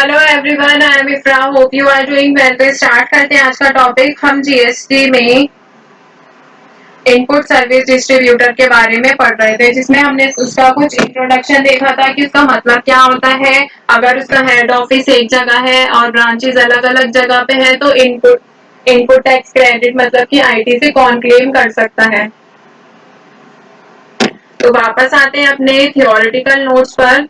Hello everyone, I am Ifra. Hope you are doing well. तो start करते हैं आज का टॉपिक। हम जीएसटी में इनपुट सर्विस डिस्ट्रीब्यूटर के बारे में पढ़ रहे थे, जिसमें हमने उसका कुछ इंट्रोडक्शन देखा था कि उसका मतलब क्या होता है। अगर उसका हेड ऑफिस एक जगह है और ब्रांचेस अलग अलग जगह पे है तो इनपुट टैक्स क्रेडिट मतलब कि आईटी से कौन क्लेम कर सकता है। तो वापस आते हैं अपने थियोरेटिकल नोट्स पर।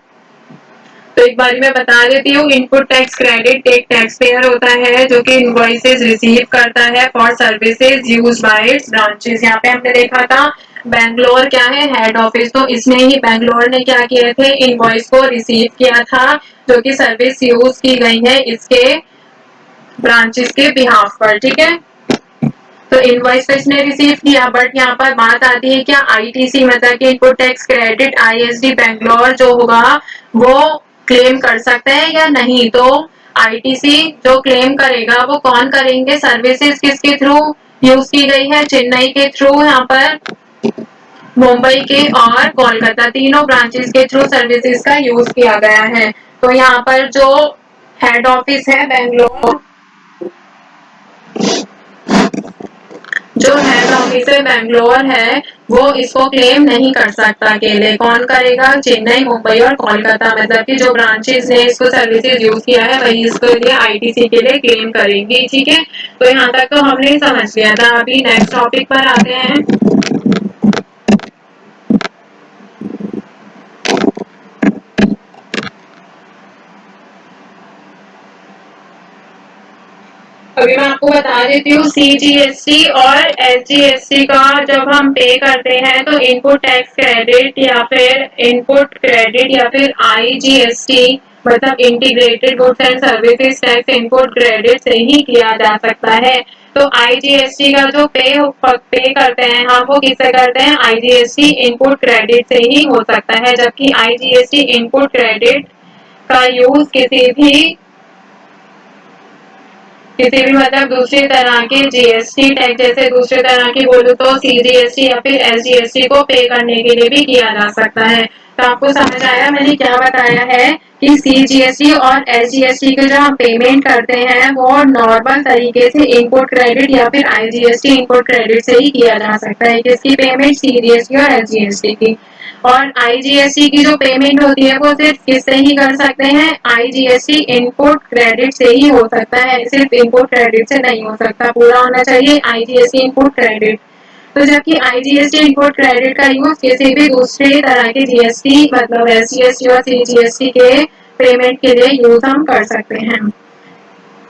तो एक बार मैं बता देती हूँ, इनपुट टैक्स क्रेडिट एक टैक्स पेयर होता है जो कि इनवॉइसेस रिसीव करता है for services use by it's branches. यहाँ पे हमने देखा था बैंगलोर क्या है, हेड ऑफिस। तो इसमें ही बैंगलोर ने क्या किए थे, इनवॉइस को रिसीव किया था जो कि सर्विस यूज की गई है इसके ब्रांचेस के बिहाफ पर। ठीक है, तो इनवॉइस तो इसने रिसीव किया, बट यहाँ पर बात आती है क्या आईटीसी मतलब कि input tax credit ISD Bangalore जो होगा वो क्लेम कर सकते हैं या नहीं। तो आईटीसी जो क्लेम करेगा वो कौन करेंगे, सर्विसेज किसके थ्रू यूज की गई है, चेन्नई के थ्रू, यहाँ पर मुंबई के और कोलकाता तीनों ब्रांचेस के थ्रू सर्विसेज का यूज किया गया है। तो यहाँ पर जो हेड ऑफिस है बैंगलोर, जो हेड ऑफिस बैंगलोर है वो इसको क्लेम नहीं कर सकता अकेले। कौन करेगा, चेन्नई, मुंबई और कोलकाता मतलब कि जो ब्रांचेस ने इसको सर्विसेज यूज किया है वही इसके लिए आईटीसी के लिए क्लेम करेंगी। ठीक है, तो यहाँ तक तो हमने समझ लिया था। अभी नेक्स्ट टॉपिक पर आते हैं। अभी मैं आपको बता देती हूँ, सीजीएसटी और एसजीएसटी का जब हम पे करते हैं तो इनपुट टैक्स क्रेडिट या फिर इनपुट क्रेडिट या फिर आईजीएसटी मतलब integrated goods and services tax input credit से ही किया जा सकता है। तो आईजीएसटी का जो पे करते हैं हम वो किससे करते हैं, आईजीएसटी इनपुट क्रेडिट से ही हो सकता है। जबकि आईजीएसटी इनपुट क्रेडिट का यूज किसी भी मतलब दूसरी तरह के जीएसटी टैक्स, जैसे दूसरे तरह की बोलूँ तो सीजीएसटी या फिर एसजीएसटी को पे करने के लिए भी किया जा सकता है। तो आपको समझ आया मैंने क्या बताया है कि सीजीएसटी और एसजीएसटी के जो हम पेमेंट करते हैं वो नॉर्मल तरीके से इनपुट क्रेडिट या फिर आईजीएसटी इनपुट क्रेडिट से ही किया जा सकता है। किसकी पेमेंट, सीजीएसटी और एसजीएसटी की। और आईजीएसटी की जो पेमेंट होती है वो सिर्फ किससे ही कर सकते हैं, आईजीएसटी इनपुट क्रेडिट से ही हो सकता है, सिर्फ इनपुट क्रेडिट से नहीं हो सकता। पूरा होना चाहिए आईजीएसटी इनपुट क्रेडिट। तो जबकि आईजीएसटी इनपुट क्रेडिट का यूज किसी भी दूसरे तरह के जीएसटी मतलब एसजीएसटी और सीजीएसटी के पेमेंट के लिए यूज हम कर सकते हैं।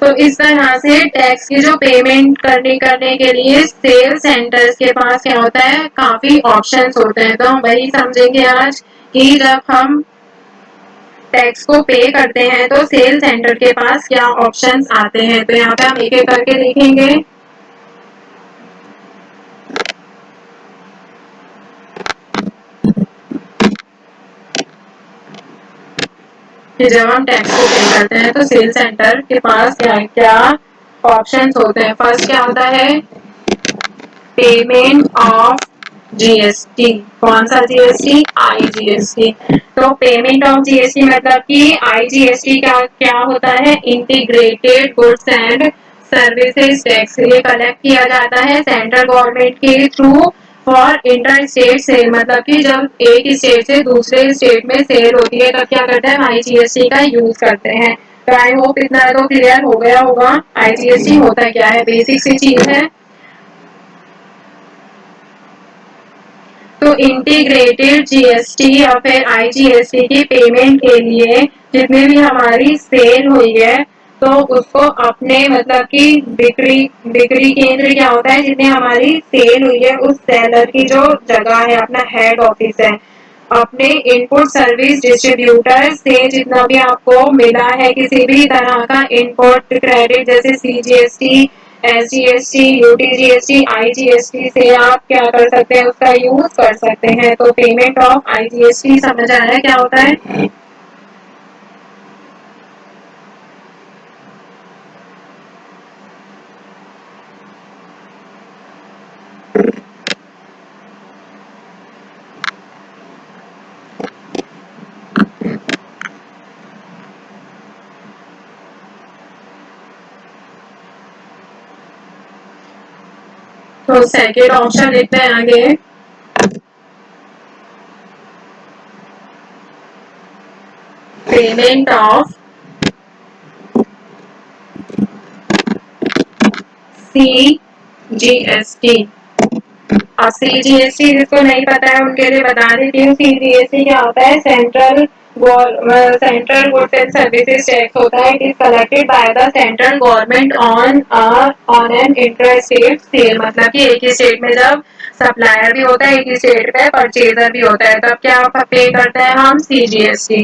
तो इस तरह से टैक्स की जो पेमेंट करने के लिए सेल सेंटर्स के पास क्या होता है, काफी ऑप्शंस होते हैं। तो हम वही समझेंगे आज कि जब हम टैक्स को पे करते हैं तो सेल सेंटर के पास क्या ऑप्शंस आते हैं। तो यहाँ पे हम एक एक करके देखेंगे कि जब हम टैक्स को पे करते हैं तो सेल सेंटर के पास क्या क्या ऑप्शंस होते हैं। फर्स्ट क्या होता है, पेमेंट ऑफ जीएसटी। कौन सा जीएसटी, आईजीएसटी। तो पेमेंट ऑफ जीएसटी मतलब कि आईजीएसटी क्या क्या होता है, integrated goods and services tax. ये कलेक्ट किया जाता है सेंट्रल गवर्नमेंट के through for inter state sale मतलब कि जब एक स्टेट से दूसरे स्टेट में सेल होती है तब क्या करते हैं, आईजीएसटी का यूज करते हैं। तो आई होप इतना तो क्लियर हो गया होगा आईजीएसटी होता क्या है, बेसिक सी चीज है। तो इंटीग्रेटेड जीएसटी या फिर आईजीएसटी की पेमेंट के लिए जितने भी हमारी सेल हुई है तो उसको अपने मतलब कि बिक्री केंद्र क्या होता है, जितनी हमारी सेल हुई है उस सेलर की जो जगह है, अपना हेड ऑफिस है, अपने इनपुट सर्विस डिस्ट्रीब्यूटर से जितना भी आपको मिला है किसी भी तरह का इनपुट क्रेडिट जैसे सीजीएसटी, एसजीएसटी, यूटीजीएसटी, आईजीएसटी से आप क्या कर सकते हैं, उसका यूज कर सकते हैं। तो पेमेंट ऑफ आईजीएसटी समझ आ रहा है क्या होता है। तो सेकेंड ऑप्शन लिखते हैं आगे, पेमेंट ऑफ CGST। अब CGST जिसको नहीं पता है उनके लिए बता देती हूँ, CGST क्या होता है, central goods and services tax होता है। It is collected by the central government on an inter state sale, मतलब कि एक ही स्टेट में जब सप्लायर भी होता है, एक ही स्टेट पे परचेजर भी होता है, तब क्या पे करते हैं हम, CGST।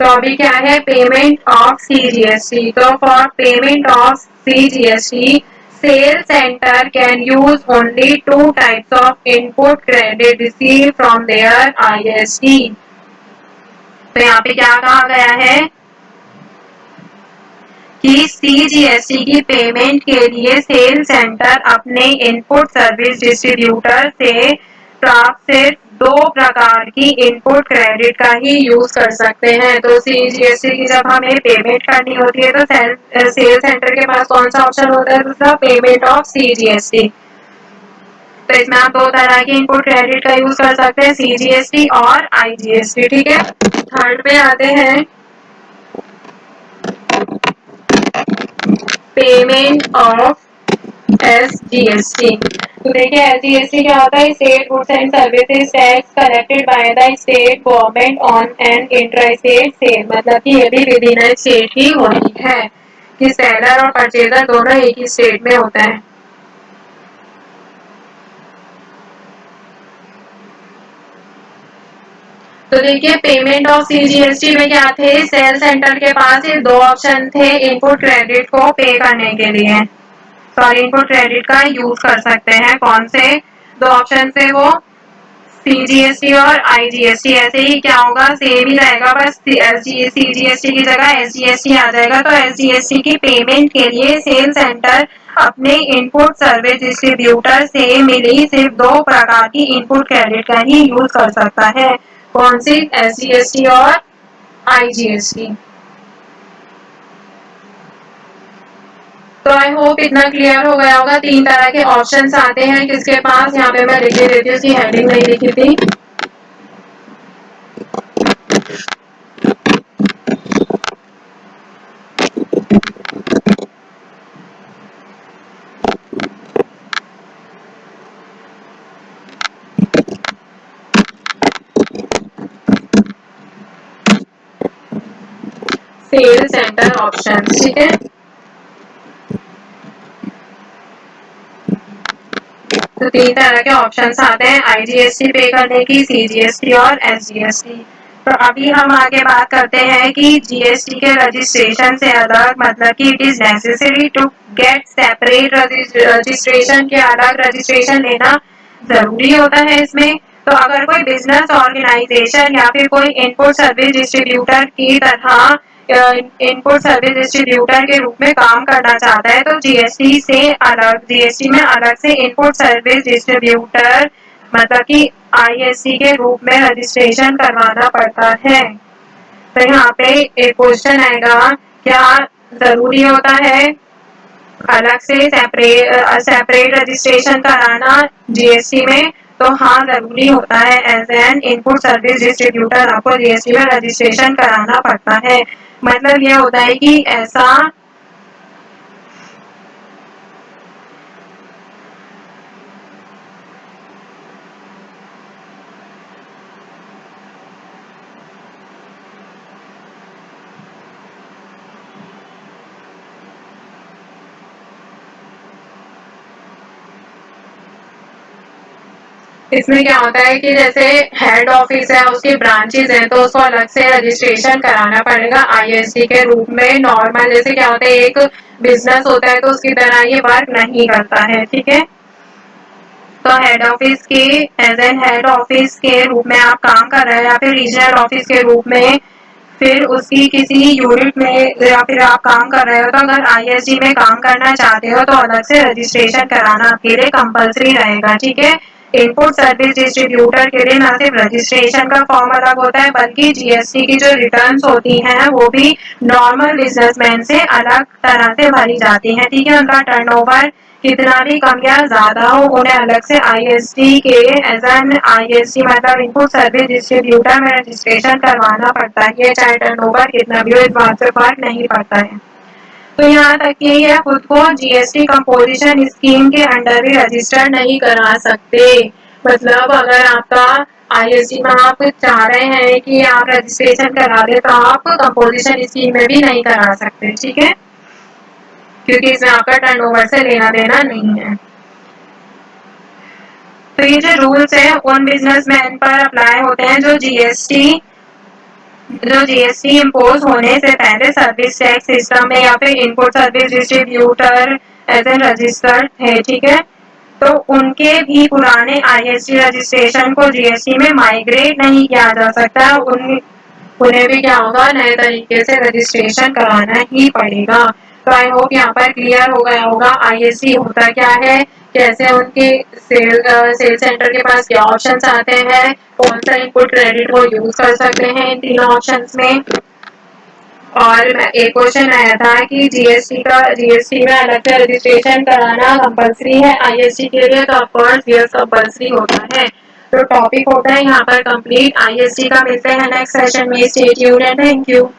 तो अभी क्या है, पेमेंट ऑफ CGST। तो for payment of CGST sales center can use only two types of input credit received from their IST। तो यहाँ पे क्या कहा गया है कि CGST की पेमेंट के लिए सेल सेंटर अपने इनपुट सर्विस डिस्ट्रीब्यूटर से प्राप्त सिर्फ दो प्रकार की इनपुट क्रेडिट का ही यूज कर सकते हैं। तो CGST की जब हमें पेमेंट करनी होती है तो सेल सेंटर के पास कौन सा ऑप्शन होता है, दूसरा, पेमेंट ऑफ CGST। तो इसमें आप दो तरह की इनपुट क्रेडिट का यूज कर सकते हैं, CGST और IGST। ठीक है, थर्ड पे आते हैं, पेमेंट ऑफ SGST। तो देखिए SGST क्या होता है, state goods and services tax collected by the state government on an inter state sale, मतलब कि ये भी विद इन स्टेट ही होती है कि सेलर और परचेजर दोनों एक ही स्टेट में होता है। तो देखिए पेमेंट ऑफ CGST में क्या थे, सेल सेंटर के पास ये दो ऑप्शन थे इनपुट क्रेडिट को पे करने के लिए, सॉरी इनपुट क्रेडिट का यूज कर सकते हैं। कौन से दो ऑप्शन थे वो, CGST और IGST। ऐसे ही क्या होगा, सेम ही रहेगा, बस CGST की जगह SGST आ जाएगा। तो SGST की पेमेंट के लिए सेल सेंटर अपने इनपुट सर्विस डिस्ट्रीब्यूटर से मिली सिर्फ दो प्रकार की इनपुट क्रेडिट का ही यूज कर सकता है। कौन सी, SGST और IGST। तो आई होप इतना क्लियर हो गया होगा। तीन तरह के ऑप्शंस आते हैं किसके पास, यहाँ पे मैं लिख देती हूँ, उसकी हेडिंग नहीं लिखी थी। सेल सेंटर ऑप्शन, ठीक है। तो तीन तरह के ऑप्शंस आते हैं, IGST पे करने की, CGST और SGST। तो अभी हम आगे बात करते हैं कि GST के रजिस्ट्रेशन से अलग, मतलब कि it is necessary to get separate registration, के अलग रजिस्ट्रेशन लेना जरूरी होता है इसमें। तो अगर कोई बिजनेस ऑर्गेनाइजेशन या फिर कोई इनपुट सर्विस डिस्ट्रीब्यूटर की तरह इनपुट सर्विस डिस्ट्रीब्यूटर के रूप में काम करना चाहता है तो जीएसटी में अलग से इनपुट सर्विस डिस्ट्रीब्यूटर, मतलब कि ISC के रूप में रजिस्ट्रेशन करवाना पड़ता है। तो यहाँ पे एक क्वेश्चन आएगा, क्या जरूरी होता है अलग से सेपरेट रजिस्ट्रेशन कराना GST में? तो हाँ, जरूरी होता है। As an input service distributor आपको GST में रजिस्ट्रेशन कराना पड़ता है। मतलब ये होता है कि ऐसा इसमें क्या होता है कि जैसे हेड ऑफिस है, उसकी ब्रांचेस हैं, तो उसको अलग से रजिस्ट्रेशन कराना पड़ेगा IST के रूप में। नॉर्मल जैसे क्या होता है, एक बिजनेस होता है तो उसकी तरह ये वर्क नहीं करता है, ठीक है। तो हेड ऑफिस के, एज एन हेड ऑफिस के रूप में आप काम कर रहे हैं या फिर रीजनल ऑफिस के रूप में, फिर उसकी किसी यूनिट में या फिर आप काम कर रहे हो, तो अगर IST में काम करना चाहते हो तो अलग से रजिस्ट्रेशन कराना आपके लिए कंपलसरी रहेगा, ठीक है। इनपुट सर्विस डिस्ट्रीब्यूटर के लिए ना सिर्फ रजिस्ट्रेशन का फॉर्म अलग होता है, बल्कि GST की जो रिटर्न्स होती हैं वो भी नॉर्मल बिजनेसमैन से अलग तरह से भरी जाती हैं, ठीक है। उनका टर्नओवर कितना भी कम या ज्यादा हो उन्हें अलग से ISD के एज एन ISD मतलब इनपुट सर्विस डिस्ट्रीब्यूटर में रजिस्ट्रेशन करवाना पड़ता है, चाहे टर्नओवर कितना भी हो, इस बात से फर्क नहीं पड़ता है। तो यहाँ तक कि ये खुद को GST कंपोजिशन स्कीम के अंडर भी रजिस्टर नहीं करा सकते। मतलब अगर आपका ISD में आप चाह रहे हैं कि आप रजिस्ट्रेशन करा दे तो आप कंपोजिशन स्कीम में भी नहीं करा सकते, ठीक है, क्योंकि इसमें आपका टर्नओवर से लेना देना नहीं है। तो ये जो रूल्स है उन बिजनेसमैन पर अप्लाई होते हैं जो GST इम्पोज होने से पहले सर्विस टैक्स सिस्टम में या फिर input service distributor as a registered है, ठीक है। तो उनके भी पुराने ISD रजिस्ट्रेशन को GST में माइग्रेट नहीं किया जा सकता, उन्हें भी क्या होगा, नए तरीके से रजिस्ट्रेशन कराना ही पड़ेगा। तो आई होप यहाँ पर क्लियर हो गया होगा ISD होता क्या है, कैसे उनके सेल सेंटर के पास क्या ऑप्शंस आते हैं, कौन सा इनपुट क्रेडिट वो यूज कर सकते हैं इन तीनों ऑप्शंस में। और एक क्वेश्चन आया था कि GST में अलग से रजिस्ट्रेशन कराना कंपलसरी है ISD के लिए, तो ऑफकोर्स यस कंपलसरी होता है। तो टॉपिक होता है यहाँ पर कंप्लीट ISD का। मिलते हैं नेक्स्ट सेशन में, stay tuned and thank you.